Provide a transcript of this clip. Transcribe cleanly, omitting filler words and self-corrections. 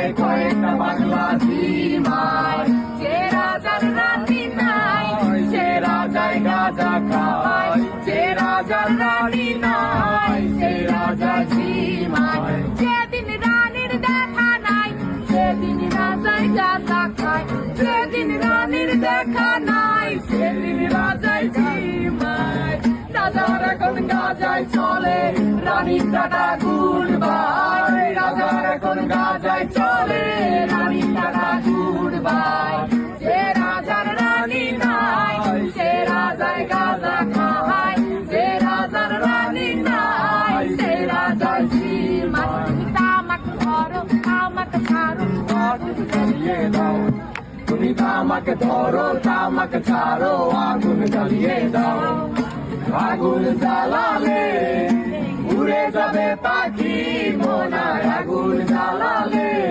খায় কয়েকটা পাগলা ঝিমায়। যে রাজার রানী নাই সে রাজায় গাঁজা খায়, যে রাজার রানী নাই সে রাজা ঝিমায়। যেদিন রানীর দেখা নাই সেদিন রাজায় গাঁজা খায়, যেদিন রানীর দেখা নাই সেদিন রাজায় ঝিমায়। রাজার এখন গাঁজায় চলে, রানীর টাটা গুড বাই। রাজার এখন গাঁজায় চলে, রানীর টাটা গুড বাই। যে রাজার রানী নাই সে রাজায় গাঁজা খায়, যে রাজার রানী নাই সে রাজায় ঝিমায়। তামাক ধরো তামাক ছাড়ো আগুন জ্বালিয়ে দাও, তুমি তামাক ধরো তামাক ছাড়ো আগুন জ্বালিয়ে দাও। আগুন জ্বালালে উড়ে যাবে পাখি মোনায়, আগুন জ্বালালে